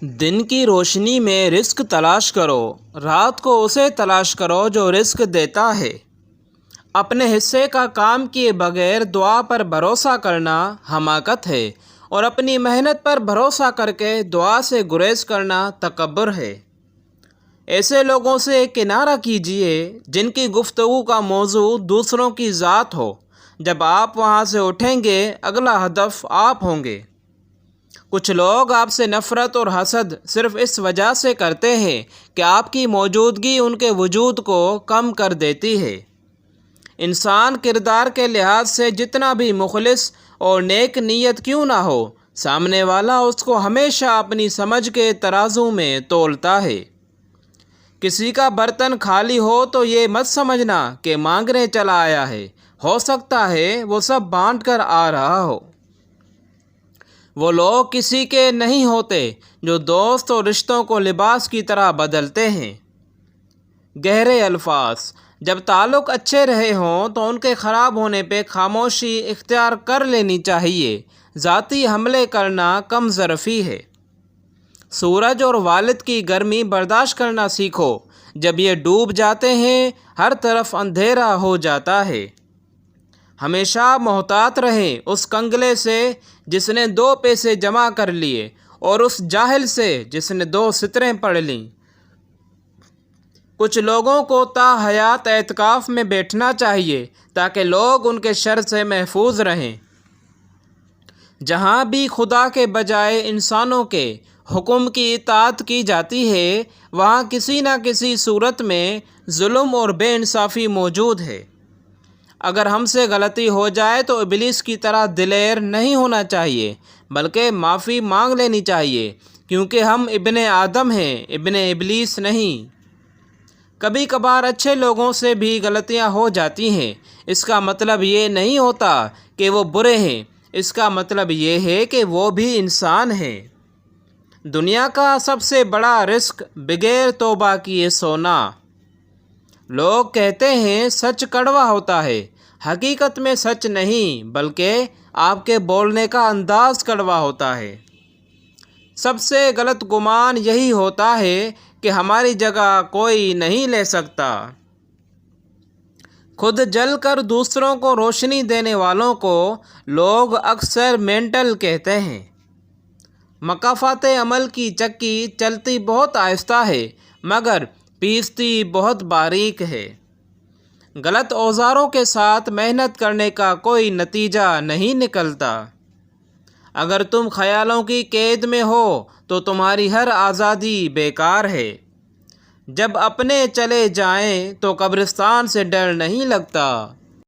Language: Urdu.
دن کی روشنی میں رزق تلاش کرو، رات کو اسے تلاش کرو جو رزق دیتا ہے۔ اپنے حصے کا کام کیے بغیر دعا پر بھروسہ کرنا حماقت ہے، اور اپنی محنت پر بھروسہ کر کے دعا سے گریز کرنا تکبر ہے۔ ایسے لوگوں سے کنارہ کیجیے جن کی گفتگو کا موضوع دوسروں کی ذات ہو۔ جب آپ وہاں سے اٹھیں گے، اگلا ہدف آپ ہوں گے۔ کچھ لوگ آپ سے نفرت اور حسد صرف اس وجہ سے کرتے ہیں کہ آپ کی موجودگی ان کے وجود کو کم کر دیتی ہے۔ انسان کردار کے لحاظ سے جتنا بھی مخلص اور نیک نیت کیوں نہ ہو، سامنے والا اس کو ہمیشہ اپنی سمجھ کے ترازو میں تولتا ہے۔ کسی کا برتن خالی ہو تو یہ مت سمجھنا کہ مانگنے چلا آیا ہے، ہو سکتا ہے وہ سب بانٹ کر آ رہا ہو۔ وہ لوگ کسی کے نہیں ہوتے جو دوست اور رشتوں کو لباس کی طرح بدلتے ہیں۔ گہرے الفاظ: جب تعلق اچھے رہے ہوں تو ان کے خراب ہونے پہ خاموشی اختیار کر لینی چاہیے۔ ذاتی حملے کرنا کم ظرفی ہے۔ سورج اور والد کی گرمی برداشت کرنا سیکھو۔ جب یہ ڈوب جاتے ہیں، ہر طرف اندھیرا ہو جاتا ہے۔ ہمیشہ محتاط رہیں اس کنگلے سے جس نے 2 پیسے جمع کر لیے، اور اس جاہل سے جس نے 2 سطریں پڑھ لیں۔ کچھ لوگوں کو تا حیات اعتکاف میں بیٹھنا چاہیے تاکہ لوگ ان کے شر سے محفوظ رہیں۔ جہاں بھی خدا کے بجائے انسانوں کے حکم کی اطاعت کی جاتی ہے، وہاں کسی نہ کسی صورت میں ظلم اور بے انصافی موجود ہے۔ اگر ہم سے غلطی ہو جائے تو ابلیس کی طرح دلیر نہیں ہونا چاہیے، بلکہ معافی مانگ لینی چاہیے، کیونکہ ہم ابن آدم ہیں، ابن ابلیس نہیں۔ کبھی کبھار اچھے لوگوں سے بھی غلطیاں ہو جاتی ہیں۔ اس کا مطلب یہ نہیں ہوتا کہ وہ برے ہیں، اس کا مطلب یہ ہے کہ وہ بھی انسان ہیں۔ دنیا کا سب سے بڑا رزق بغیر توبہ کیے سونا۔ لوگ کہتے ہیں سچ کڑوا ہوتا ہے۔ حقیقت میں سچ نہیں، بلکہ آپ کے بولنے کا انداز کڑوا ہوتا ہے۔ سب سے غلط گمان یہی ہوتا ہے کہ ہماری جگہ کوئی نہیں لے سکتا۔ خود جل کر دوسروں کو روشنی دینے والوں کو لوگ اکثر مینٹل کہتے ہیں۔ مکافات عمل کی چکی چلتی بہت آہستہ ہے، مگر پیستی بہت باریک ہے۔ غلط اوزاروں کے ساتھ محنت کرنے کا کوئی نتیجہ نہیں نکلتا۔ اگر تم خیالوں کی قید میں ہو تو تمہاری ہر آزادی بیکار ہے۔ جب اپنے چلے جائیں تو قبرستان سے ڈر نہیں لگتا۔